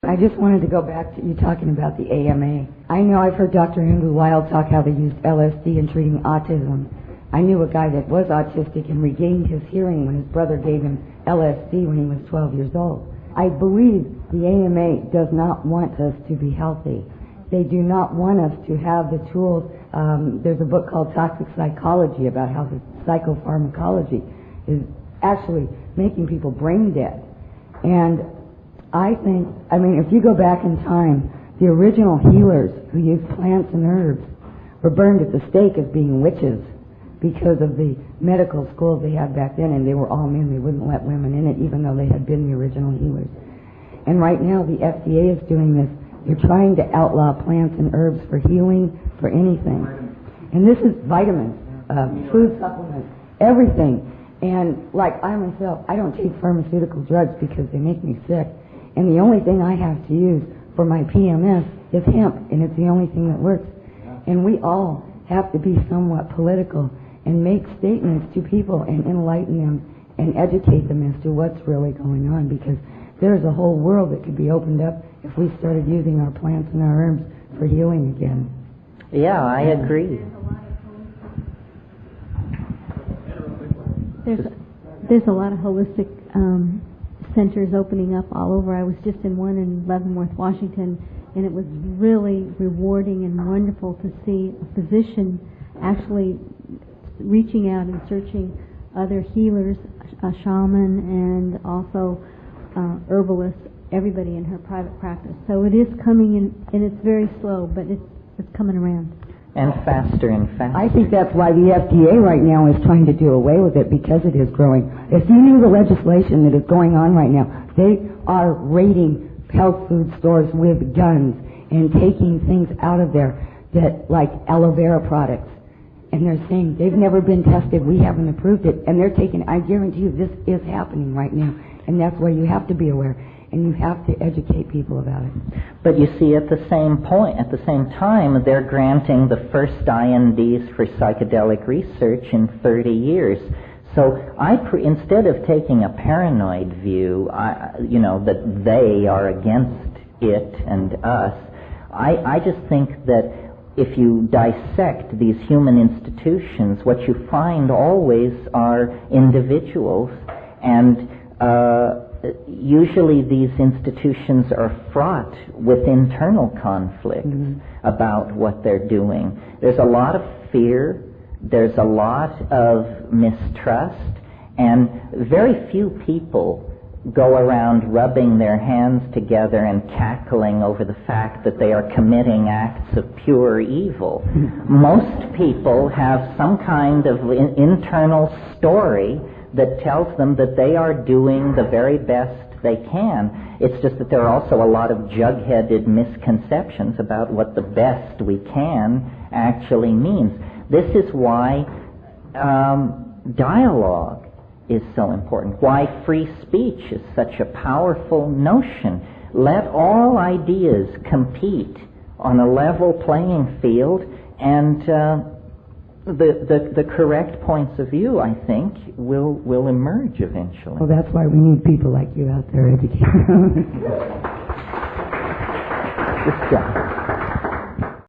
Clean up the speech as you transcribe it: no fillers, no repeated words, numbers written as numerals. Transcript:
I just wanted to go back to you talking about the AMA. I know I've heard Dr. Andrew Wild talk how they used LSD in treating autism. I knew a guy that was autistic and regained his hearing when his brother gave him LSD when he was 12 years old. I believe the AMA does not want us to be healthy. They do not want us to have the tools. There's a book called Toxic Psychology about how the psychopharmacology is actually making people brain dead. And I think, if you go back in time, the original healers who used plants and herbs were burned at the stake as being witches because of the medical schools they had back then, and they were all men. They wouldn't let women in it, even though they had been the original healers. And right now, the FDA is doing this. They're trying to outlaw plants and herbs for healing, for anything. And this is vitamins, food supplements, everything. And like I myself, I don't take pharmaceutical drugs because they make me sick. And the only thing I have to use for my PMS is hemp, and it's the only thing that works. And we all have to be somewhat political and make statements to people and enlighten them and educate them as to what's really going on, because there's a whole world that could be opened up if we started using our plants and our herbs for healing again. Yeah, I agree. There's a lot of holistic centers opening up all over. I was just in one in Leavenworth, Washington, and it was really rewarding and wonderful to see a physician actually reaching out and searching other healers, a shaman, and also herbalists, everybody in her private practice. So it is coming in, and it's very slow, but it's coming around. And faster and faster. I think that's why the FDA right now is trying to do away with it, because it is growing. If you knew the legislation that is going on right now, they are raiding health food stores with guns and taking things out of there that, like aloe vera products. And they're saying they've never been tested, we haven't approved it, and they're taking, I guarantee you this is happening right now. And that's why you have to be aware. And you have to educate people about it. But you see, at the same time, they're granting the first INDs for psychedelic research in 30 years. So instead of taking a paranoid view, that they are against it and us, I just think that if you dissect these human institutions, what you find always are individuals, and usually these institutions are fraught with internal conflicts about what they're doing. There's a lot of fear, there's a lot of mistrust, and very few people go around rubbing their hands together and cackling over the fact that they are committing acts of pure evil. Most people have some kind of internal story that tells them that they are doing the very best they can. It's just that there are also a lot of jug-headed misconceptions about what the best we can actually means. This is why dialogue is so important, why free speech is such a powerful notion. Let all ideas compete on a level playing field, and the correct points of view, I think, will emerge eventually. Well, that's why we need people like you out there educating. Good job.